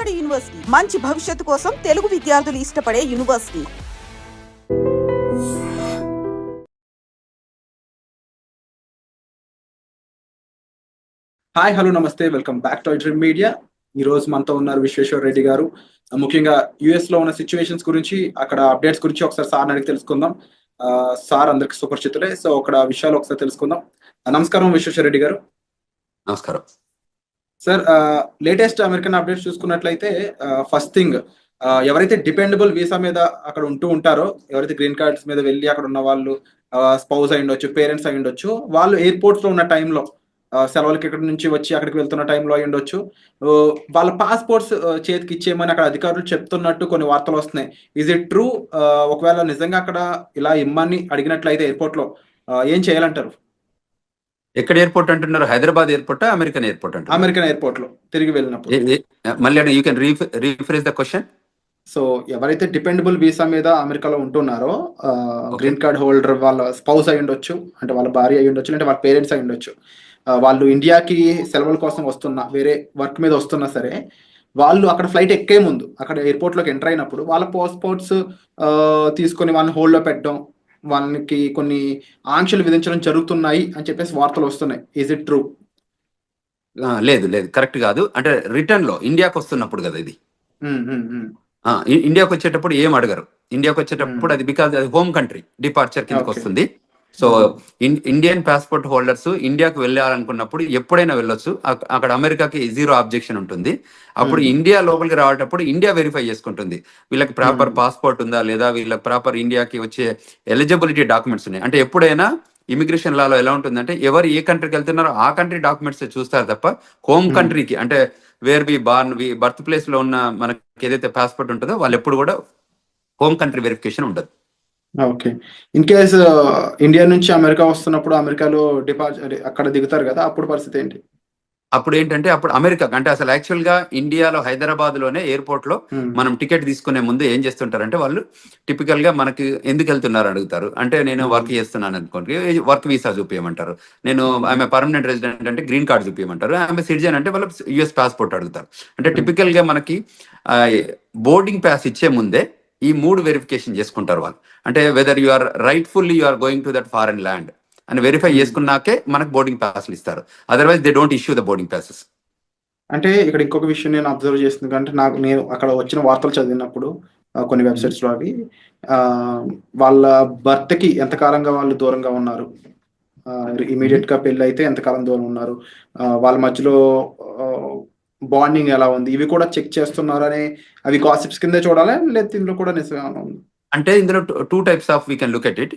Kakinada university మంచి భవిష్యత్తు కోసం తెలుగు విద్యార్థులు ఇష్టపడే యూనివర్సిటీ. హాయ్, హలో, నమస్తే, welcome back to dream media. ఈ రోజు మనతో ఉన్నారు విశ్వేశ్వర రెడ్డి గారు. ముఖ్యంగా యుఎస్ లో ఉన్న సిచ్యువేషన్స్ గురించి, అక్కడ అప్డేట్స్ గురించి ఒకసారి సార్ అడిగి తెలుసుకుందాం. సార్ అందరికి సుపరిచితులే, సో అక్కడ విషయాలు ఒకసారి తెలుసుకుందాం. నమస్కారం విశ్వేశ్వర రెడ్డి గారు. నమస్కారం సార్. లేటెస్ట్ అమెరికన్ అప్డేట్స్ చూసుకున్నట్లయితే ఫస్ట్ థింగ్, ఎవరైతే డిపెండబుల్ వీసా మీద అక్కడ ఉంటారో, ఎవరైతే గ్రీన్ కార్డ్స్ మీద వెళ్ళి అక్కడ ఉన్న వాళ్ళు స్పౌస్ అయి ఉండొచ్చు, పేరెంట్స్ అయి ఉండొచ్చు, వాళ్ళు ఎయిర్పోర్ట్స్ లో ఉన్న టైంలో సెలవులకి ఇక్కడ నుంచి వచ్చి అక్కడికి వెళ్తున్న టైంలో అయి ఉండొచ్చు, వాళ్ళ పాస్పోర్ట్స్ చేతికి ఇచ్చేయమని అక్కడ అధికారులు చెప్తున్నట్టు కొన్ని వార్తలు వస్తున్నాయి. Is it true? ఒకవేళ నిజంగా అక్కడ ఇలా ఇమ్మని అడిగినట్లయితే ఎయిర్పోర్ట్ లో ఏం చేయాలంటారు? ఎక్కడ ఎయిర్పోర్ట్ అంటున్నారు? హైదరాబాద్ ఎయిర్పోర్ట్, అమెరికన్ ఎయిర్పోర్ట్ అంటారు? అమెరికన్ ఎయిర్పోర్ట్ లో తిరిగి వెళ్ళినప్పుడు. మళ్ళీ you can refresh the question. So ఎవరైతే డిపెండబుల్ వీసా మీద అమెరికాలో ఉంటున్నారో, గ్రీన్ కార్డ్ హోల్డర్, వాళ్ళ స్పౌస్ అయి ఉండొచ్చు, అంటే వాళ్ళ భార్య అయి ఉండొచ్చు, అంటే వాళ్ళ పేరెంట్స్ అయి ఉండొచ్చు, వాళ్ళు ఇండియాకి సెలవుల కోసం వస్తున్నా, వేరే వర్క్ మీద వస్తున్నా సరే, వాళ్ళు అక్కడ ఫ్లైట్ ఎక్కే ముందు అక్కడ ఎయిర్పోర్ట్లోకి ఎంటర్ అయినప్పుడు వాళ్ళ పాస్పోర్ట్స్ తీసుకొని వాళ్ళని హోల్డ్లో పెట్టడం, వాళ్ళకి కొన్ని ఆంక్షలు విధించడం జరుగుతున్నాయి అని చెప్పేసి వార్తలు వస్తున్నాయి. Is it true? లేదు, కరెక్ట్ కాదు. అంటే రిటర్న్ లో ఇండియాకి వస్తున్నప్పుడు కదా ఇది. ఇండియాకి వచ్చేటప్పుడు ఏం అడగరు. ఇండియాకి వచ్చేటప్పుడు అది బికాజ్ అది హోమ్ కంట్రీ డిపార్చర్ కిందకి వస్తుంది. సో ఇండియన్ పాస్పోర్ట్ హోల్డర్స్ ఇండియాకి వెళ్ళాలనుకున్నప్పుడు ఎప్పుడైనా వెళ్ళొచ్చు. అక్కడ అమెరికాకి జీరో ఆబ్జెక్షన్ ఉంటుంది. అప్పుడు ఇండియా లోపలికి రావటప్పుడు ఇండియా వెరిఫై చేసుకుంటుంది వీళ్ళకి ప్రాపర్ పాస్పోర్ట్ ఉందా లేదా, వీళ్ళకి ప్రాపర్ ఇండియాకి వచ్చే ఎలిజిబిలిటీ డాక్యుమెంట్స్ ఉన్నాయి. అంటే ఎప్పుడైనా ఇమిగ్రేషన్ లాలో ఎలా ఉంటుందంటే, ఎవరు ఏ కంట్రీకి వెళ్తున్నారో ఆ కంట్రీ డాక్యుమెంట్స్ చూస్తారు తప్ప హోమ్ కంట్రీకి, అంటే where we born, birth place లో ఉన్న మనకి ఏదైతే పాస్పోర్ట్ ఉంటుందో వాళ్ళు ఎప్పుడు కూడా హోమ్ కంట్రీ వెరిఫికేషన్ ఉండదు. ఓకే. ఇన్ కేస్ ఇండియా నుంచి అమెరికా వస్తున్నప్పుడు అమెరికాలో అక్కడ దిగుతారు కదా, అప్పుడు పరిస్థితి ఏంటి? అప్పుడు ఏంటంటే, అప్పుడు అమెరికా అంటే అసలు యాక్చువల్ గా ఇండియాలో హైదరాబాద్ లోనే ఎయిర్పోర్ట్ లో మనం టికెట్ తీసుకునే ముందు ఏం చేస్తుంటారంటే, వాళ్ళు టిపికల్ గా మనకి ఎందుకు వెళ్తున్నారు అడుగుతారు. అంటే నేను వర్క్ చేస్తున్నాను అనుకోండి, వర్క్ వీసా చూపించమంటారు. నేను ఆమె పర్మనెంట్ రెసిడెంట్ అంటే గ్రీన్ కార్డ్ చూపించమంటారు. ఆమె సిటిజన్ అంటే వాళ్ళు యుఎస్ పాస్పోర్ట్ అడుగుతారు. అంటే టిపికల్ గా మనకి బోర్డింగ్ పాస్ ఇచ్చే ముందే ఈ 3 వెరిఫికేషన్ చేసుకుంటారు వాళ్ళు. అంటే whether you are rightfully you are going to that foreign land అని వెరిఫై చేసుకున్నాకే మనకు బోర్డింగ్ పాస్లు ఇస్తారు. Otherwise they don't issue the boarding passes. అంటే ఇక్కడ ఇంకొక విషయం నేను అబ్జర్వ్ చేస్తుంది అంటే, నేను అక్కడ వచ్చిన వార్తలు చదివినప్పుడు కొన్ని వెబ్సైట్స్ లో అవి వాళ్ళ భర్త కి ఎంతకాలంగా వాళ్ళు దూరంగా ఉన్నారు, ఇమీడియట్ గా పెళ్లి అయితే ఎంతకాలం దూరం ఉన్నారు, వాళ్ళ మధ్యలో బాండింగ్ ఎలా ఉంది, ఇవి కూడా చెక్ చేస్తున్నారు అని, అవి గాసిప్స్ కింద చూడాలి లేదా ఇందులో కూడా నిజంగా ఉంది? అంటే ఇందులో 2 types of we can look at it.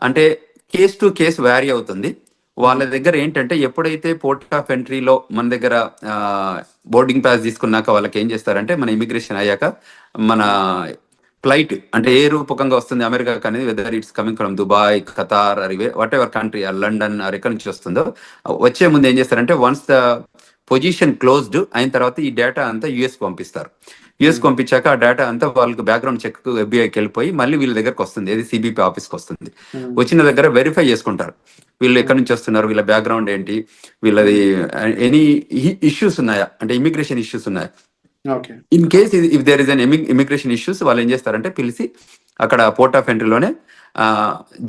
అంటే కేస్ టు కేస్ వ్యారీ అవుతుంది. వాళ్ళ దగ్గర ఏంటంటే, ఎప్పుడైతే పోర్ట్ ఆఫ్ ఎంట్రీలో మన దగ్గర బోర్డింగ్ పాస్ తీసుకున్నాక వాళ్ళకి ఏం చేస్తారంటే, మన ఇమిగ్రేషన్ అయ్యాక మన ఫ్లైట్ అంటే ఏ రూపకంగా వస్తుంది అమెరికాకి అనేది, whether it's coming from Dubai, Qatar, what ever country, London, ఎక్కడి నుంచి వస్తుందో, వచ్చే ముందు ఏం చేస్తారంటే, వన్స్ ద పొజిషన్ క్లోజ్డ్ అయిన తర్వాత ఈ డేటా అంతా యుఎస్ పంపిస్తారు. యుఎస్ పంపించాక ఆ డేటా అంతా వాళ్ళకి బ్యాక్గ్రౌండ్ చెక్ ఎఫ్బిఐకి వెళ్ళిపోయి మళ్ళీ వీళ్ళ దగ్గరకు వస్తుంది, ఏది సిబిపి ఆఫీస్కి వస్తుంది. వచ్చిన దగ్గర వెరిఫై చేసుకుంటారు వీళ్ళు ఎక్కడి నుంచి వస్తున్నారు, వీళ్ళ బ్యాక్గ్రౌండ్ ఏంటి, వీళ్ళది ఎనీ ఇష్యూస్ ఉన్నాయా, అంటే ఇమిగ్రేషన్ ఇష్యూస్ ఉన్నాయా. In case if there is an immigration issues, వాళ్ళు ఏం చేస్తారంటే పిలిచి అక్కడ పోర్ట్ ఆఫ్ ఎంట్రీలోనే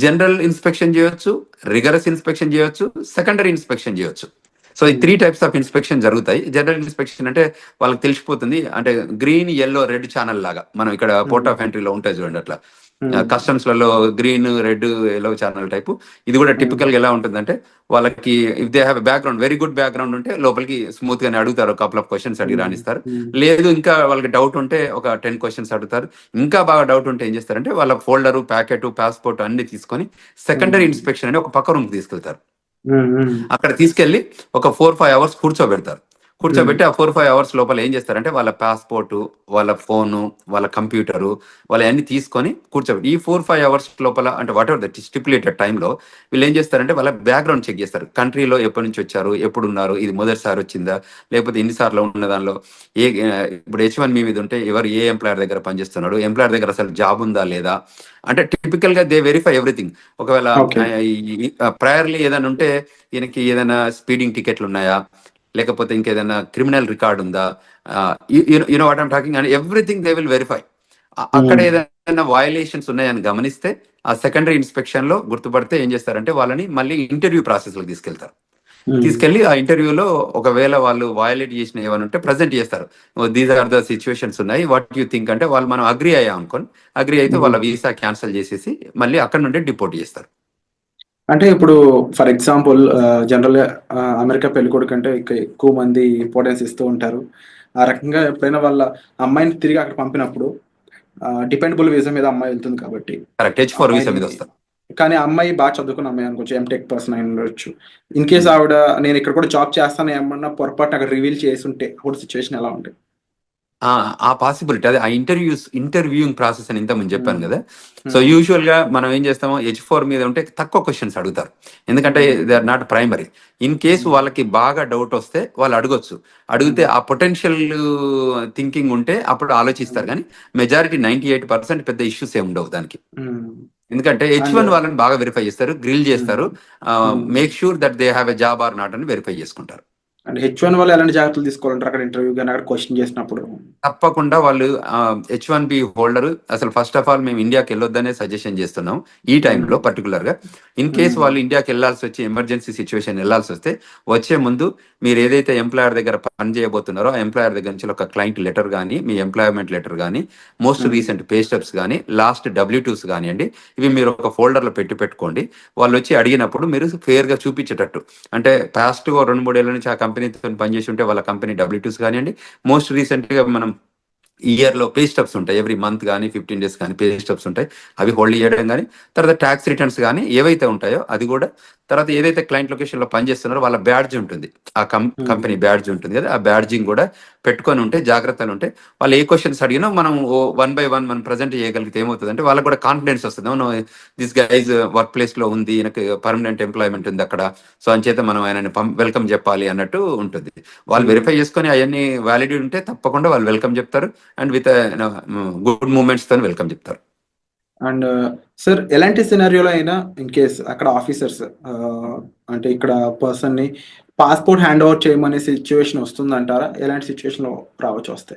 జనరల్ ఇన్స్పెక్షన్ చేయొచ్చు, రిగరస్ ఇన్స్పెక్షన్ చేయొచ్చు, సెకండరీ ఇన్స్పెక్షన్ చేయొచ్చు. సో ఈ 3 టైప్స్ ఆఫ్ ఇన్స్పెక్షన్ జరుగుతాయి. జనరల్ ఇన్స్పెక్షన్ అంటే వాళ్ళకి తెలిసిపోతుంది, అంటే గ్రీన్, ఎల్లో, రెడ్ ఛానల్ లాగా మనం ఇక్కడ పోర్ట్ ఆఫ్ ఎంట్రీలో ఉంటాయి చూడండి, అట్లా కస్టమ్స్ లలో green, red, yellow channel type. ఇది కూడా టిపికల్ గా ఎలా ఉంటుందంటే, వాళ్ళకి if they have background, very good background ఉంటే లోపలికి స్మూత్ గానే అడుగుతారు, కపుల్ ఆఫ్ క్వశ్చన్స్ అడిగి రాణిస్తారు. లేదు ఇంకా వాళ్ళకి డౌట్ ఉంటే ఒక 10 క్వశ్చన్స్ అడుగుతారు. ఇంకా బాగా డౌట్ ఉంటే ఏం చేస్తారంటే, వాళ్ళ ఫోల్డరు, ప్యాకెట్, పాస్పోర్ట్ అన్ని తీసుకొని సెకండరీ ఇన్స్పెక్షన్ అని ఒక పక్క రూమ్ తీసుకెళ్తారు. అక్కడ తీసుకెళ్లి ఒక 4-5 అవర్స్ కూర్చోబెడతారు. కూర్చోబెట్టి ఆ 4-5 అవర్స్ లోపల ఏం చేస్తారంటే, వాళ్ళ పాస్పోర్టు, వాళ్ళ ఫోను, వాళ్ళ కంప్యూటరు, వాళ్ళ అన్ని తీసుకొని కూర్చోబెట్టి ఈ 4-5 అవర్స్ లోపల, అంటే వాట్ ఎవర్ దట్ స్టిపులేటెడ్ టైంలో వీళ్ళు ఏం చేస్తారంటే వాళ్ళ బ్యాక్గ్రౌండ్ చెక్ చేస్తారు. కంట్రీలో ఎప్పటి నుంచి వచ్చారు, ఎప్పుడు ఉన్నారు, ఇది మొదటిసారి వచ్చిందా లేకపోతే ఎన్నిసార్లు ఉన్న దానిలో ఇప్పుడు H1B మీద ఉంటే ఎవరు ఏ ఎంప్లాయర్ దగ్గర పనిచేస్తున్నాడు, ఎంప్లాయర్ దగ్గర అసలు జాబ్ ఉందా లేదా, అంటే టిపికల్ గా దే వెరిఫై ఎవ్రీథింగ్. ఒకవేళ ప్రయర్లీ ఏదైనా ఉంటే, ఈయనకి ఏదైనా స్పీడింగ్ టికెట్లు ఉన్నాయా, లేకపోతే ఇంకేదైనా క్రిమినల్ రికార్డ్ ఉందా, you know what I'm talking, and everything they will verify. అక్కడ ఏదైనా వయలేషన్స్ ఉన్నాయని గమనిస్తే ఆ సెకండరీ ఇన్స్పెక్షన్ లో గుర్తుపడితే ఏం చేస్తారంటే వాళ్ళని మళ్ళీ ఇంటర్వ్యూ ప్రాసెస్ లో తీసుకెళ్తారు. తీసుకెళ్లి ఆ ఇంటర్వ్యూలో ఒకవేళ వాళ్ళు వయలేట్ చేసిన ఏమైనా ఉంటే ప్రజెంట్ చేస్తారు. దీస్ ఆర్ ద సిచ్యువేషన్స్ ఉన్నాయి, వాట్ యూ థింక్ అంటే వాళ్ళు మనం అగ్రి అయ్యాం అనుకోని, అగ్రి అయితే వాళ్ళ వీసా క్యాన్సిల్ చేసేసి మళ్ళీ అక్కడ నుండి డిపోర్ట్ చేస్తారు. అంటే ఇప్పుడు ఫర్ ఎగ్జాంపుల్ జనరల్ గా అమెరికా పెళ్ళికొడుకు అంటే ఎక్కువ మంది ఇంపార్టెన్స్ ఇస్తూ ఉంటారు. ఆ రకంగా ఎప్పుడైనా వాళ్ళ అమ్మాయిని తిరిగి అక్కడ పంపినప్పుడు డిపెండబుల్ వీసా మీద అమ్మాయి వెళ్తుంది కాబట్టి కరెక్ట్, H4 వీసా మీద వస్తారు. కానీ అమ్మాయి బాగా చదువుకున్న అమ్మాయి అనుకోవచ్చు, ఎంటెక్ పర్సన్ అయి ఉండొచ్చు. ఇన్ కేస్ ఆవిడ నేను ఇక్కడ కూడా జాబ్ చేస్తాను ఏమన్నా పొరపాటు అక్కడ రివీల్ చేసి ఉంటే అప్పుడు సిచ్యువేషన్ ఎలా ఉంటుంది? ఆ పాసిబిలిటీ, అదే ఆ ఇంటర్వ్యూయింగ్ ప్రాసెస్ అని ఇంతకుముందు చెప్పాను కదా. So Hmm. యూజువల్ గా మనం ఏం చేస్తామో H4 మీద ఉంటే తక్కువ క్వశ్చన్స్ అడుగుతారు, ఎందుకంటే they are not primary. In case వాళ్ళకి బాగా డౌట్ వస్తే వాళ్ళు అడగొచ్చు, అడిగితే ఆ పొటెన్షియల్ థింకింగ్ ఉంటే అప్పుడు ఆలోచిస్తారు. కానీ మెజారిటీ 98% పెద్ద ఇష్యూస్ ఏమి ఉండవు దానికి. ఎందుకంటే H1 వాళ్ళని బాగా వెరిఫై చేస్తారు, గ్రిల్ చేస్తారు, make sure that they have a job or not అని వెరిఫై చేసుకుంటారు. అంటే H1 వాళ్ళు ఎలాంటి జాగ్రత్తలు తీసుకోవాలంటారు అక్కడ ఇంటర్వ్యూ కానీ అక్కడ క్వశ్చన్ చేసినప్పుడు? తప్పకుండా వాళ్ళు H1B హోల్డర్ అసలు ఫస్ట్ ఆఫ్ ఆల్ మేము ఇండియాకి వెళ్ళొద్దనే సజెషన్ చేస్తున్నాం ఈ టైంలో పర్టికులర్ గా. ఇన్ కేసు వాళ్ళు ఇండియాకి వెళ్ళాల్సి వచ్చి ఎమర్జెన్సీ సిచ్యువేషన్ వెళ్ళాల్సి వస్తే వచ్చే ముందు మీరు ఏదైతే ఎంప్లాయర్ దగ్గర పని చేయబోతున్నారో ఆ ఎంప్లాయర్ దగ్గర నుంచి ఒక క్లయింట్ లెటర్ కానీ, మీ ఎంప్లాయ్మెంట్ లెటర్ కానీ, మోస్ట్ రీసెంట్ పే స్టెప్స్ కానీ, లాస్ట్ W2s కానివ్వండి, ఇవి మీరు ఒక ఫోల్డర్లో పెట్టుకోండి. వాళ్ళు వచ్చి అడిగినప్పుడు మీరు ఫేర్ గా చూపించేటట్టు, అంటే పాస్ట్ 2-3 ఏళ్ల నుంచి ఆ కంపెనీతో పనిచేసి ఉంటే వాళ్ళ కంపెనీ W2s కానివ్వండి, మోస్ట్ రీసెంట్ గా మనం ఇయర్ లో పే స్టబ్స్ ఉంటాయి, ఎవ్రీ మంత్ కానీ 15 days కానీ పే స్టబ్స్ ఉంటాయి, అవి హోల్డ్ చేయడం కానీ, తర్వాత ట్యాక్స్ రిటర్న్స్ కానీ ఏవైతే ఉంటాయో అది కూడా, తర్వాత ఏదైతే క్లయింట్ లొకేషన్ లో పనిచేస్తున్నారో వాళ్ళ బ్యాడ్జ్ ఉంటుంది, ఆ కంపెనీ బ్యాడ్జ్ ఉంటుంది కదా, ఆ బ్యాడ్జింగ్ కూడా పెట్టుకొని ఉంటే జాగ్రత్తలు ఉంటే వాళ్ళు ఏ క్వశ్చన్స్ అడిగినా మనం 1 by 1 మనం ప్రజెంట్ చేయగలిగితే ఏమవుతుంది అంటే వాళ్ళకి కూడా కాన్ఫిడెన్స్ వస్తుంది. దిస్ గైజ్ వర్క్ ప్లేస్ లో ఉంది, ఈయనకి పర్మనెంట్ ఎంప్లాయ్మెంట్ ఉంది అక్కడ, సో అంచేత మనం ఆయనని వెల్కమ్ చెప్పాలి అన్నట్టు ఉంటుంది. వాళ్ళు వెరిఫై చేసుకొని అవన్నీ వ్యాలిడిటీ ఉంటే తప్పకుండా వాళ్ళు వెల్కమ్ చెప్తారు, అండ్ విత్ గుడ్ మూమెంట్స్ తో వెల్కమ్ చెప్తారు. అండ్ సార్ ఎలాంటి సినారియోలో అయినా ఇన్ కేస్ అక్కడ ఆఫీసర్స్ అంటే ఇక్కడ పర్సన్ ని పాస్పోర్ట్ హ్యాండ్ ఓవర్ చేయమనే సిచ్యువేషన్ వస్తుందంటారా? ఎలాంటి సిచ్యువేషన్ లో రావచ్చు వస్తే?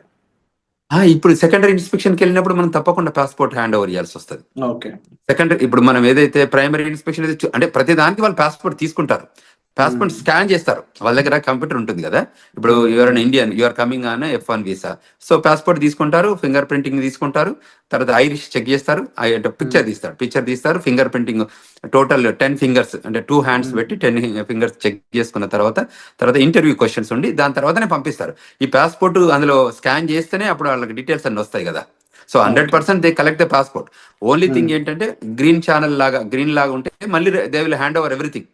ఇప్పుడు సెకండరీ ఇన్స్పెక్షన్కి వెళ్ళినప్పుడు మనం తప్పకుండా పాస్పోర్ట్ హ్యాండ్ ఓవర్ చేయాల్సి వస్తుంది. ఓకే. సెకండరీ ఇప్పుడు మనం ఏదైతే ప్రైమరీ ఇన్స్పెక్షన్ అంటే ప్రతి దానికి వాళ్ళు పాస్పోర్ట్ తీసుకుంటారు, పాస్పోర్ట్ స్కాన్ చేస్తారు, వాళ్ళ దగ్గర కంప్యూటర్ ఉంటుంది కదా. ఇప్పుడు you're an Indian, you're coming on F1 visa, so passport తీసుకుంటారు, ఫింగర్ ప్రింటింగ్ తీసుకుంటారు, తర్వాత ఐరిష్ చెక్ చేస్తారు, పిక్చర్ తీస్తారు, ఫింగర్ ప్రింటింగ్ టోటల్ 10 fingers అంటే 2 hands పెట్టి 10 fingers చెక్ చేసుకున్న తర్వాత ఇంటర్వ్యూ క్వశ్చన్స్ ఉండి దాని తర్వాతనే పంపిస్తారు. ఈ పాస్పోర్ట్ అందులో స్కాన్ చేస్తేనే అప్పుడు వాళ్ళకి డీటెయిల్స్ అన్ని వస్తాయి కదా. So 100% they collect the passport. Only thing ఏంటంటే గ్రీన్ లాగా ఉంటే మళ్ళీ they will hand over everything,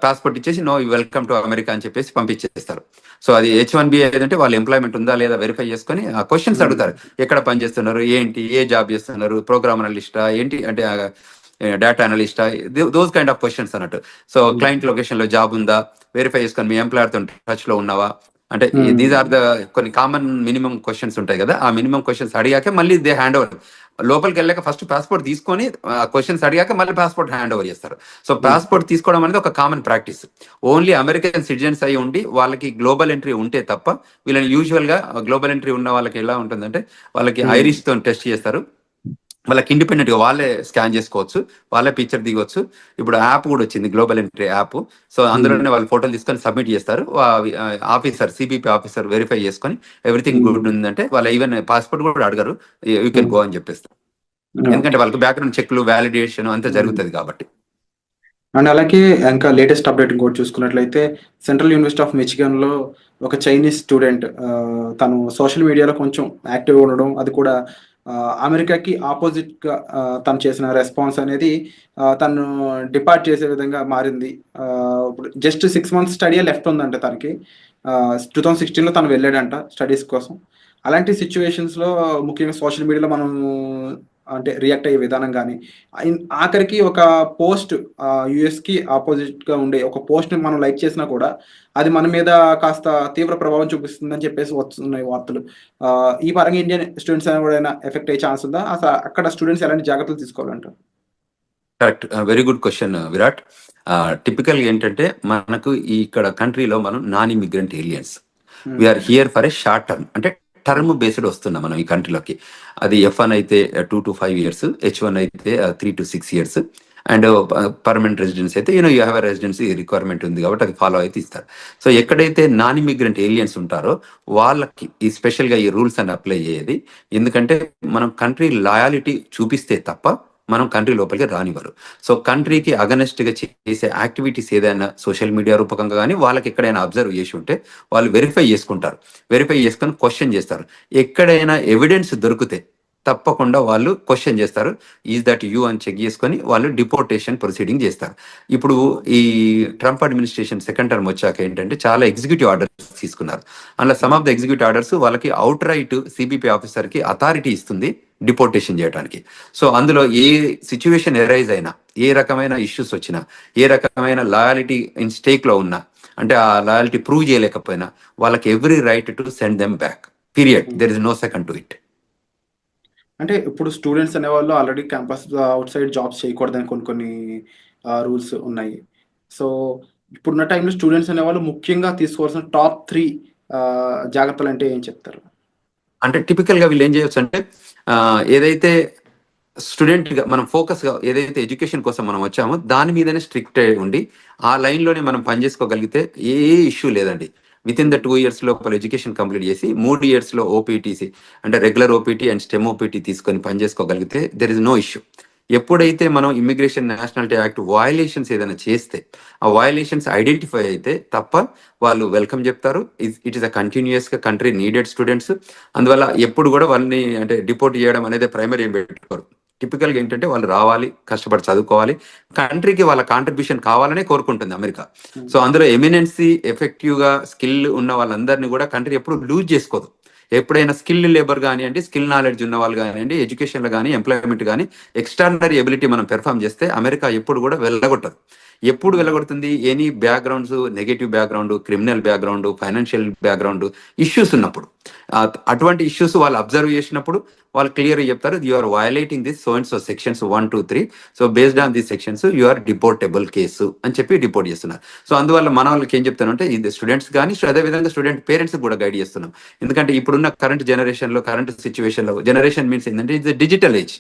passport ఇచ్చేసి నో వెల్కమ్ టు అమెరికా అని చెప్పేసి పంపించేస్తారు. సో అది H1B ఏదంటే వాళ్ళ ఎంప్లాయ్మెంట్ ఉందా లేదా వెరిఫై చేసుకొని ఆ క్వశ్చన్స్ అడుగుతారు, ఎక్కడ పని చేస్తున్నారు, ఏంటి, ఏ జాబ్ చేస్తున్నారు, ప్రోగ్రామ్ అనలిస్టా ఏంటి అంటే డేటా అనలిస్టా, దోస్ కైండ్ ఆఫ్ క్వశ్చన్స్ అన్నట్టు. సో క్లయింట్ లొకేషన్ లో జాబ్ ఉందా వెరిఫై చేసుకొని, మీ ఎంప్లాయర్ తో టచ్ లో ఉన్నావా, అంటే దీస్ ఆర్ ద కొన్ని కామన్ మినిమం క్వశ్చన్స్ ఉంటాయి కదా. ఆ మినిమం క్వశ్చన్స్ అడిగాక మళ్ళీ దే హ్యాండ్ ఓవర్, లోపలికి వెళ్ళాక ఫస్ట్ పాస్పోర్ట్ తీసుకొని క్వశ్చన్స్ అడిగాక మళ్ళీ పాస్పోర్ట్ హ్యాండ్ ఓవర్ చేస్తారు. సో పాస్పోర్ట్ తీసుకోవడం అనేది ఒక common practice. Only American citizens అయి ఉండి వాళ్ళకి గ్లోబల్ ఎంట్రీ ఉంటే తప్ప, వీళ్ళని యూజువల్ గా గ్లోబల్ ఎంట్రీ ఉన్న వాళ్ళకి ఎలా ఉంటుందంటే వాళ్ళకి ఐరిష్ తో టెస్ట్ చేస్తారు, వాళ్ళకి ఇండిపెండెంట్ గా వాళ్ళే స్కాన్ చేసుకోవచ్చు, వాళ్ళే పిక్చర్ దిగొచ్చు. ఇప్పుడు యాప్ కూడా వచ్చింది, గ్లోబల్ ఎంట్రీ యాప్. సో అందులోనే వాళ్ళు ఫోటోలు తీసుకొని సబ్మిట్ చేస్తారు, ఆఫీసర్ సిబిపి ఆఫీసర్ వెరిఫై చేసుకొని ఎవ్రీథింగ్ గుడ్ ఉందంటే వాళ్ళు ఈవెన్ పాస్పోర్ట్ కూడా అడగరు, యూ కెన్ గో అని చెప్పేస్తారు. ఎందుకంటే వాళ్ళకి బ్యాక్గ్రౌండ్ చెక్లు, వ్యాలిడేషన్ అంతా జరుగుతుంది కాబట్టి. అండ్ అలాగే ఇంకా లేటెస్ట్ అప్డేట్ ఇంకోటి చూసుకున్నట్లయితే సెంట్రల్ యూనివర్సిటీ ఆఫ్ మిచిగన్ లో ఒక చైనీస్ స్టూడెంట్ తను సోషల్ మీడియాలో కొంచెం యాక్టివ్గా ఉండడం, అది కూడా అమెరికాకి ఆపోజిట్ గా తను చేసిన రెస్పాన్స్ అనేది తను డిపార్ట్ చేసే విధంగా మారింది. ఇప్పుడు జస్ట్ 6 months స్టడీ లెఫ్ట్ ఉందంట తనకి. 2016లో తను వెళ్ళాడంట స్టడీస్ కోసం. అలాంటి సిచ్యువేషన్స్లో ముఖ్యంగా సోషల్ మీడియాలో మనం అంటే రియాక్ట్ అయ్యే విధానం కానీ, ఆఖరికి ఒక పోస్ట్ యుఎస్కి ఆపోజిట్గా ఉండే ఒక పోస్ట్ని మనం లైక్ చేసినా కూడా అది మన మీద కాస్త తీవ్ర ప్రభావం చూపిస్తుందని చెప్పేసి వస్తున్నాయి వార్తలు. ఈ పరంగా ఇండియన్ స్టూడెంట్స్ ఎవరైనా ఎఫెక్ట్ అయ్యే ఛాన్స్ ఉందా? అసలు అక్కడ స్టూడెంట్స్ ఎలాంటి జాగ్రత్తలు తీసుకోవాలంటారు? Correct, very good question Virat. టిపికల్గా ఏంటంటే మనకు ఈ ఇక్కడ కంట్రీలో మనం non immigrant aliens, we are here for a short term, అంటే టర్మ్ బేస్డ్ వస్తున్నాం మనం ఈ కంట్రీలోకి. అది F1 అయితే 2 to 5 years, H1 అయితే 3 to 6 years, and permanent residence అయితే you have a residency requirement ఉంది కాబట్టి అది ఫాలో అయితే ఇస్తారు. సో ఎక్కడైతే నాన్ ఇమిగ్రెంట్ ఏలియన్స్ ఉంటారో వాళ్ళకి ఈ స్పెషల్గా ఈ రూల్స్ అని అప్లై అయ్యేది. ఎందుకంటే మనం కంట్రీ లాయాలిటీ చూపిస్తే తప్ప మనం కంట్రీ లోపలికి రానివ్వరు. సో కంట్రీకి అగనెస్ట్గా చేసే యాక్టివిటీస్ ఏదైనా సోషల్ మీడియా రూపకంగా కానీ వాళ్ళకి ఎక్కడైనా అబ్జర్వ్ చేసి ఉంటే వాళ్ళు వెరిఫై చేసుకుంటారు, వెరిఫై చేసుకొని క్వశ్చన్ చేస్తారు. ఎక్కడైనా ఎవిడెన్స్ దొరికితే తప్పకుండా వాళ్ళు క్వశ్చన్ చేస్తారు, ఈజ్ దట్ యూ అని చెక్ చేసుకొని వాళ్ళు డిపోర్టేషన్ ప్రొసీడింగ్ చేస్తారు. ఇప్పుడు ఈ ట్రంప్ అడ్మినిస్ట్రేషన్ సెకండ్ టర్మ్ వచ్చాక ఏంటంటే చాలా ఎగ్జిక్యూటివ్ ఆర్డర్స్ తీసుకున్నారు. అందులో some of the executive orders వాళ్ళకి అవుట్ రైట్ సిబిపి ఆఫీసర్కి అథారిటీ ఇస్తుంది డిపోర్టేషన్ చేయడానికి. సో అందులో ఏ సిచ్యువేషన్ ఎరైజ్ అయినా, ఏ రకమైన ఇష్యూస్ వచ్చినా, ఏ రకమైన లాయాలిటీ ఇన్ స్టేక్లో ఉన్నా, అంటే ఆ లాయాలిటీ ప్రూవ్ చేయలేకపోయినా వాళ్ళకి every right to send them back, period. There is no second to it. అంటే ఇప్పుడు స్టూడెంట్స్ అనేవాళ్ళు already campus outside jobs చేయకూడదని కొన్ని రూల్స్ ఉన్నాయి. సో ఇప్పుడున్న టైంలో స్టూడెంట్స్ అనేవాళ్ళు ముఖ్యంగా తీసుకోవాల్సిన టాప్ 3 జాగ్రత్తలు అంటే ఏం చెప్తారు? అంటే టిపికల్గా వీళ్ళు ఏం చేయొచ్చు అంటే ఏదైతే స్టూడెంట్గా మనం ఫోకస్గా ఏదైతే ఎడ్యుకేషన్ కోసం మనం వచ్చామో దాని మీదనే స్ట్రిక్ట్ ఉండి ఆ లైన్లోనే మనం పనిచేసుకోగలిగితే ఏ ఇష్యూ లేదండి. విత్ ఇన్ ద 2 years లోపల ఎడ్యుకేషన్ కంప్లీట్ చేసి 3 years ఓపీటీసీ అంటే regular OPT and stem OPT తీసుకొని పనిచేసుకోగలిగితే దెర్ ఇస్ నో ఇష్యూ. ఎప్పుడైతే మనం ఇమిగ్రేషన్ నేషనాలిటీ యాక్ట్ వయలేషన్స్ ఏదైనా చేస్తే ఆ వయలేషన్స్ ఐడెంటిఫై అయితే తప్ప వాళ్ళు వెల్కమ్ చెప్తారు. ఇట్ ఈస్ అ కంటిన్యూస్గా కంట్రీ నీడెడ్ స్టూడెంట్స్. అందువల్ల ఎప్పుడు కూడా వాళ్ళని అంటే డిపోర్ట్ చేయడం అనేది ప్రైమరీ ఏం పెట్టుకోరు. టిపికల్గా ఏంటంటే వాళ్ళు రావాలి, కష్టపడి చదువుకోవాలి, కంట్రీకి వాళ్ళ కాంట్రిబ్యూషన్ కావాలనే కోరుకుంటుంది అమెరికా. సో అందులో ఎమినెన్సీ ఎఫెక్టివ్గా స్కిల్ ఉన్న వాళ్ళందరినీ కూడా కంట్రీ ఎప్పుడు లూజ్ చేసుకోదు. ఎప్పుడైనా స్కిల్ లేబర్ కానివ్వండి, స్కిల్ నాలెడ్జ్ ఉన్న వాళ్ళు కానివ్వండి, ఎడ్యుకేషన్లో కానీ ఎంప్లాయ్మెంట్ కానీ ఎక్స్ట్రాడినరీ ఎబిలిటీ మనం పెర్ఫామ్ చేస్తే అమెరికా ఎప్పుడు కూడా వెళ్ళగొట్టదు. ఎప్పుడు వెళ్ళగొడుతుంది? Any backgrounds, negative background, criminal background, financial background issues ఉన్నప్పుడు, అటువంటి ఇష్యూస్ వాళ్ళు అబ్జర్వ్ చేసినప్పుడు వాళ్ళు క్లియర్గా చెప్తారు, you are violating this so and so sections 1, 2, 3, so based on this sections you are deportable case అని చెప్పి డిపోర్ట్ చేస్తున్నారు. సో అందువల్ల మన వాళ్ళకి ఏం చెప్తానంటే ఇది స్టూడెంట్స్ కానీ అదేవిధంగా స్టూడెంట్ పేరెంట్స్ కూడా గైడ్ చేస్తున్నాం. ఎందుకంటే ఇప్పుడున్న కరెంట్ జనరేషన్లో, కరెంట్ సిచ్యువేషన్లో, జనరేషన్ మీన్స్ ఏంటంటే ఇది డిజిటల్ ఏజ్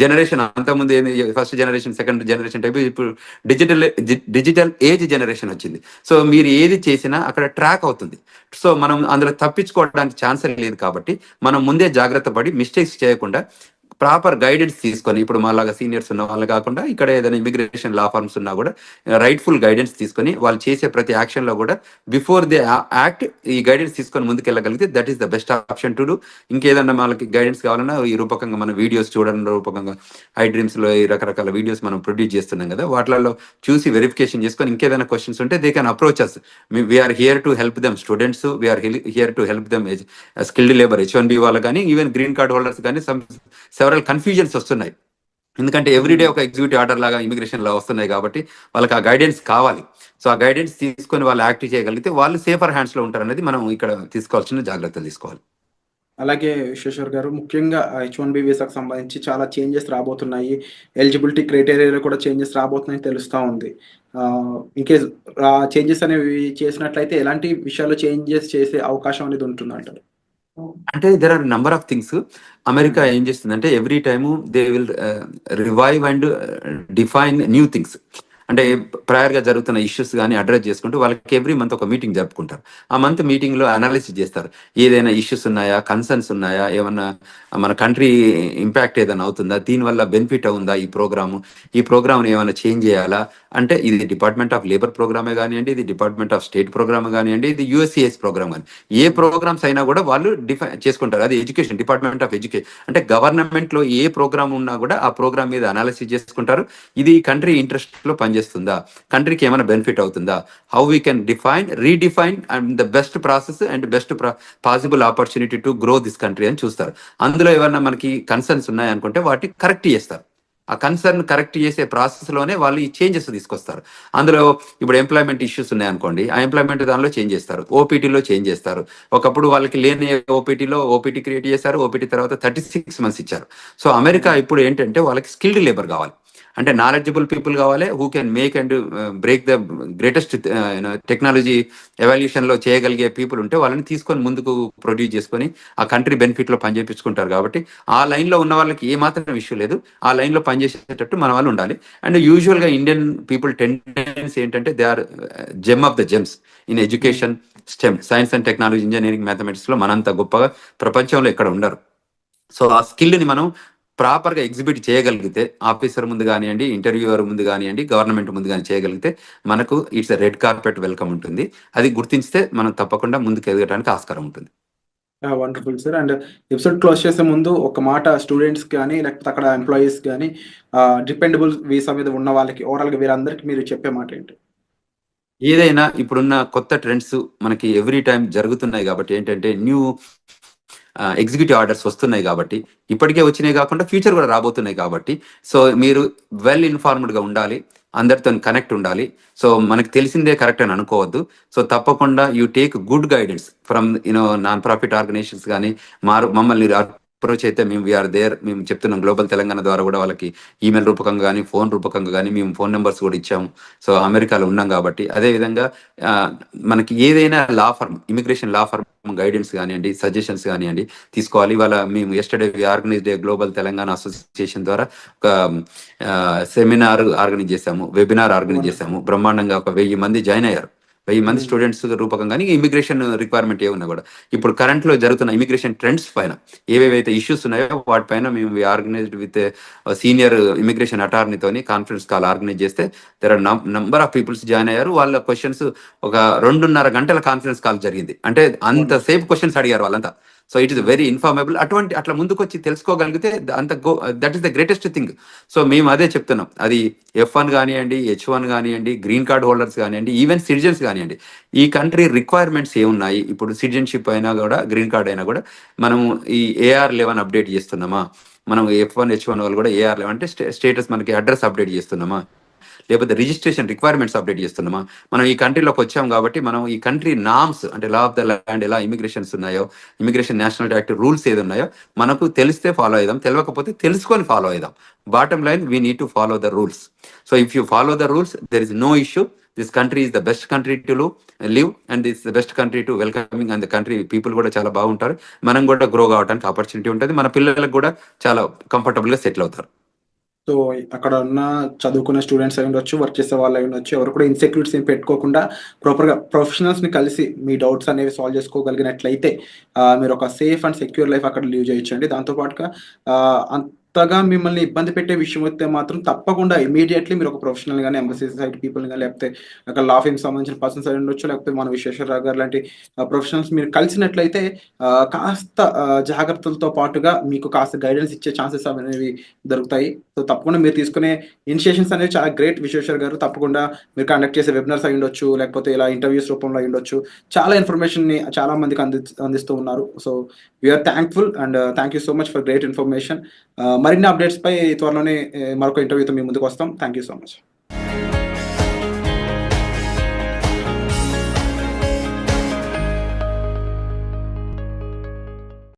జనరేషన్. అంతకుముందు ఏంది first generation, second generation type, ఇప్పుడు డిజిటల్ ఏజ్ జనరేషన్ వచ్చింది. సో మీరు ఏది చేసినా అక్కడ ట్రాక్ అవుతుంది. సో మనం అందులో తప్పించుకోవడానికి ఛాన్స్ లేదు. కాబట్టి మనం ముందే జాగ్రత్త పడి మిస్టేక్స్ చేయకుండా ప్రాపర్ గైడెన్స్ తీసుకొని, ఇప్పుడు మాలాగా సీనియర్స్ ఉన్న వాళ్ళు కాకుండా ఇక్కడ ఏదైనా ఇమిగ్రేషన్ లా ఫార్మ్స్ ఉన్నా కూడా రైట్ఫుల్ గైడెన్స్ తీసుకొని వాళ్ళు చేసే ప్రతి యాక్షన్లో కూడా బిఫోర్ దే యాక్ట్ ఈ గైడెన్స్ తీసుకొని ముందుకెళ్ళగలిగితే that is the best option to do. ఇంకేదన్నా వాళ్ళకి గైడెన్స్ కావాలన్నా ఈ రూపకంగా మనం వీడియోస్ చూడడం రూపకంగా ఐ డ్రీమ్స్లో ఈ రకరకాల వీడియోస్ మనం ప్రొడ్యూస్ చేస్తున్నాం కదా, వాటిలలో చూసి వెరిఫికేషన్ చేసుకొని ఇంకేదైనా క్వశ్చన్స్ ఉంటే they can approach us. We're here to help them students, we're here to help them skilled labour H1B వాళ్ళు కానీ, ఈవెన్ గ్రీన్ కార్డ్ హోల్డర్స్ కానీ సెవరల్ కన్ఫ్యూజన్స్ వస్తున్నాయి. ఎందుకంటే ఎవ్రీడే ఒక ఎగ్జిక్యూటివ్ ఆర్డర్ లాగా ఇమిగ్రేషన్ లా వస్తున్నాయి కాబట్టి వాళ్ళకి ఆ గైడెన్స్ కావాలి. సో ఆ గైడెన్స్ తీసుకొని వాళ్ళు యాక్ట్ చేయగలిగితే వాళ్ళు సేఫర్ హ్యాండ్స్ లో ఉంటారు అనేది మనం ఇక్కడ తీసుకోవాల్సిన జాగ్రత్తలు తీసుకోవాలి. అలాగే విశ్వేశ్వర్ గారు, ముఖ్యంగా H1B వీసాకు సంబంధించి చాలా చేంజెస్ రాబోతున్నాయి. ఎలిజిబిలిటీ క్రైటీరియాలో కూడా చేంజెస్ రాబోతున్నాయని తెలుస్తూ ఉంది. ఇన్కేస్ చేంజెస్ అనేవి చేసినట్లయితే ఎలాంటి విషయాల్లో చేంజెస్ చేసే అవకాశం అనేది ఉంటుందంటారు? అంటే there are number of things. America ఏం చేస్తుందంటే every time they will revive and define new things. అంటే ప్రయర్గా జరుగుతున్న ఇష్యూస్ కానీ అడ్రస్ చేసుకుంటూ వాళ్ళకి ఎవ్రీ మంత్ ఒక మీటింగ్ జరుపుకుంటారు. ఆ మంత్ మీటింగ్లో అనాలిసిస్ చేస్తారు, ఏదైనా ఇష్యూస్ ఉన్నాయా, కన్సర్న్స్ ఉన్నాయా, ఏమన్నా మన కంట్రీ ఇంపాక్ట్ ఏదైనా అవుతుందా, దీనివల్ల బెనిఫిట్ అవుందా ఈ ప్రోగ్రామ్ని ఏమైనా చేంజ్ చేయాలా. అంటే ఇది డిపార్ట్మెంట్ ఆఫ్ లేబర్ ప్రోగ్రామే కానివ్వండి, ఇది డిపార్ట్మెంట్ ఆఫ్ స్టేట్ ప్రోగ్రామ్ కానివ్వండి, ఇది USCIS ప్రోగ్రామ్ కానీ, ఏ ప్రోగ్రామ్స్ అయినా కూడా వాళ్ళు డిఫైన్ చేసుకుంటారు. అది ఎడ్యుకేషన్, డిపార్ట్మెంట్ ఆఫ్ ఎడ్యుకేషన్ అంటే గవర్నమెంట్లో ఏ ప్రోగ్రామ్ ఉన్నా కూడా ఆ ప్రోగ్రామ్ మీద అనాలిసిస్ చేసుకుంటారు. ఇది కంట్రీ ఇంట్రెస్ట్లో పనిచేస్తుందా, కంట్రీకి ఏమైనా బెనిఫిట్ అవుతుందా, how we can redefine and the best process and best possible opportunity to grow this country అని చూస్తారు. అందులో ఏమన్నా మనకి కన్సర్న్స్ ఉన్నాయనుకుంటే వాటిని కరెక్ట్ చేస్తారు. ఆ కన్సర్న్ కరెక్ట్ చేసే ప్రాసెస్లోనే వాళ్ళు ఈ చేంజెస్ తీసుకొస్తారు. అందులో ఇప్పుడు ఎంప్లాయ్మెంట్ ఇష్యూస్ ఉన్నాయనుకోండి, ఆ ఎంప్లాయ్మెంట్ దానిలో చేంజ్ చేస్తారు, ఓపీటీలో చేంజ్ చేస్తారు. ఒకప్పుడు వాళ్ళకి లేని ఓపీటీ క్రియేట్ చేశారు, ఓపీటీ తర్వాత 36 months ఇచ్చారు. సో అమెరికా ఇప్పుడు ఏంటంటే వాళ్ళకి స్కిల్డ్ లేబర్ కావాలి. అంటే నాలెడ్జబుల్ పీపుల్ కావాలి, who can make and break the greatest technology evolution లో చేయగలిగే పీపుల్ ఉంటే వాళ్ళని తీసుకొని ముందుకు ప్రొడ్యూస్ చేసుకొని ఆ కంట్రీ బెనిఫిట్ లో పనిచేపించుకుంటారు. కాబట్టి ఆ లైన్ లో ఉన్న వాళ్ళకి ఏ మాత్రం ఇష్యూ లేదు, ఆ లైన్ లో పనిచేసేటట్టు మన వాళ్ళు ఉండాలి. అండ్ యూజువల్ గా ఇండియన్ పీపుల్ టెండెన్సీ ఏంటంటే they are gem of the gems in education, STEM, science and technology, engineering, mathematics లో మనంత గొప్పగా ప్రపంచంలో ఎక్కడ ఉండరు. సో ఆ స్కిల్ ని మనం ప్రాపర్ గా ఎగ్జిబిట్ చేయగలిగితే, ఆఫీసర్ ముందు కానివ్వండి, ఇంటర్వ్యూవర్ ముందు కానివ్వండి, గవర్నమెంట్ ముందు కానీ చేయగలిగితే మనకు ఇట్స్ రెడ్ కార్పెట్ వెల్కమ్ ఉంటుంది. అది గుర్తించితే మనం తప్పకుండా ముందుకు ఎదగడానికి ఆస్కారం ఉంటుంది. Wonderful sir. And episode close చేసే ముందు ఒక మాట స్టూడెంట్స్ కానీ లేకపోతే అక్కడ ఎంప్లాయీస్ కానీ డిపెండబుల్ వీసా మీద ఉన్న వాళ్ళకి ఓవరాల్గా వీరందరికీ మీరు చెప్పే మాట ఏంటి? ఏదైనా ఇప్పుడున్న కొత్త ట్రెండ్స్ మనకి ఎవ్రీ టైం జరుగుతున్నాయి కాబట్టి ఏంటంటే న్యూ ఎగ్జిక్యూటివ్ ఆర్డర్స్ వస్తున్నాయి కాబట్టి, ఇప్పటికే వచ్చినాయి కాకుండా ఫ్యూచర్ కూడా రాబోతున్నాయి కాబట్టి, సో మీరు వెల్ ఇన్ఫార్మ్డ్గా ఉండాలి, అందరితో కనెక్ట్ ఉండాలి. సో మనకు తెలిసిందే కరెక్ట్ అని అనుకోవద్దు. సో తప్పకుండా you take good guidance from non profit organisations కానీ మమ్మల్ని అప్రోచ్ అయితే మేము వీఆర్ దేర్. మేము చెప్తున్నాం గ్లోబల్ తెలంగాణ ద్వారా కూడా వాళ్ళకి ఈమెయిల్ రూపకంగా కానీ ఫోన్ రూపకంగా కానీ మేము ఫోన్ నెంబర్స్ కూడా ఇచ్చాము. సో అమెరికాలో ఉన్నాం కాబట్టి అదేవిధంగా మనకి ఏదైనా law firm, immigration law firm guidance కానివ్వండి, సజెషన్స్ కానివ్వండి తీసుకోవాలి. ఇవాళ మేము yesterday organised global Telangana association ద్వారా ఒక సెమినార్ ఆర్గనైజ్ చేశాము, వెబినార్ ఆర్గనైజ్ చేశాము. బ్రహ్మాండంగా ఒక 1000 మంది జాయిన్ అయ్యారు. 1000 మంది స్టూడెంట్స్ రూపకంగా ఇమిగ్రేషన్ రిక్వైర్మెంట్ ఏమున్నా కూడా ఇప్పుడు కరెంట్ లో జరుగుతున్న ఇమిగ్రేషన్ ట్రెండ్స్ పైన ఏవేవైతే ఇష్యూస్ ఉన్నాయో వాటిపైన మేము ఆర్గనైజ్డ్ విత్ సీనియర్ ఇమిగ్రేషన్ అటార్నీతోని కాన్ఫరెన్స్ కాల్ ఆర్గనైజ్ చేస్తే there are number of peoples join అయ్యారు. వాళ్ళ క్వశ్చన్స్ ఒక 2.5 గంటల కాన్ఫరెన్స్ కాల్ జరిగింది. అంటే అంతసేపు క్వశ్చన్స్ అడిగారు వాళ్ళంతా. So it is very informable. అట్లా ముందుకు వచ్చి తెలుసుకోగలిగితే that is the greatest thing. So మేము అదే చెప్తున్నాం. అది F1 కానివ్వండి, H1 కానివ్వండి, గ్రీన్ కార్డ్ హోల్డర్స్ కానివ్వండి, ఈవెన్ సిటిజన్స్ కానివ్వండి, ఈ కంట్రీ రిక్వైర్మెంట్స్ ఏమున్నాయి, ఇప్పుడు సిటిజన్షిప్ అయినా కూడా గ్రీన్ కార్డ్ అయినా కూడా మనం ఈ AR11 అప్డేట్ చేస్తున్నామా, మనం F1 H1 వాళ్ళు కూడా AR11 అంటే స్టేటస్ మనకి అడ్రస్ అప్డేట్ చేస్తున్నామా, లేకపోతే రిజిస్ట్రేషన్ రిక్వైర్మెంట్స్ అప్డేట్ చేస్తున్నామా. మనం ఈ కంట్రీలోకి వచ్చాం కాబట్టి మనం ఈ కంట్రీ నామ్స్ అంటే లా ఆఫ్ ద ల్యాండ్ ఎలా ఇమిగ్రేషన్స్ ఉన్నాయో, ఇమిగ్రేషన్ నేషనల్ యాక్ట్ రూల్స్ ఏది ఉన్నాయో మనకు తెలిస్తే ఫాలో అయిదాం, తెలియకపోతే తెలుసుకొని ఫాలో అయిదాం. Bottom line we need to follow the rules. So if you follow the rules there is no issue. This country is the best country to live and this the best country to welcoming. And the country people కూడా చాలా బాగుంటారు. మనం కూడా grow కావడానికి opportunity ఉంటుంది. మన పిల్లలకు కూడా చాలా కంఫర్టబుల్గా సెటిల్ అవుతారు. సో అక్కడ ఉన్న చదువుకునే స్టూడెంట్స్ అయి ఉండొచ్చు, వర్క్ చేసే వాళ్ళు అయి ఉండొచ్చు, ఎవరు కూడా ఇన్సెక్యూరిటీస్ ఏం పెట్టుకోకుండా ప్రాపర్గా ప్రొఫెషనల్స్ని కలిసి మీ డౌట్స్ అనేవి సాల్వ్ చేసుకోగలిగినట్లయితే మీరు ఒక సేఫ్ అండ్ సెక్యూర్ లైఫ్ అక్కడ లీవ్ చేయొచ్చండి. దాంతోపాటుగా అంతగా మిమ్మల్ని ఇబ్బంది పెట్టే విషయం అయితే మాత్రం తప్పకుండా ఇమీడియట్లీ మీరు ఒక ప్రొఫెషనల్ కానీ ఎంబసీ సైడ్ పీపుల్ కానీ లేకపోతే అక్కడ లా ఫీమ్ సంబంధించిన పర్సన్స్ అయి ఉండొచ్చు, లేకపోతే మన విశ్వేశ్వరరావు గారు లాంటి ప్రొఫెషనల్స్ మీరు కలిసినట్లయితే కాస్త జాగ్రత్తలతో పాటుగా మీకు కాస్త గైడెన్స్ ఇచ్చే ఛాన్సెస్ అనేవి దొరుకుతాయి. సో తప్పకుండా మీరు తీసుకునే ఇనిషియేషన్స్ అనేవి చాలా గ్రేట్ విశ్వేశ్వర్ గారు. తప్పకుండా మీరు కండక్ట్ చేసే వెబినార్స్ అయి ఉండొచ్చు, లేకపోతే ఇలా ఇంటర్వ్యూస్ రూపంలో అయి ఉండొచ్చు, చాలా ఇన్ఫర్మేషన్ని చాలా మందికి అందిస్తూ ఉన్నారు. So we're thankful and thank you so much for great information. మరిన్ని అప్డేట్స్ పై త్వరలోనే మరొక ఇంటర్వ్యూతో మీ ముందుకు వస్తాం. Thank you so much.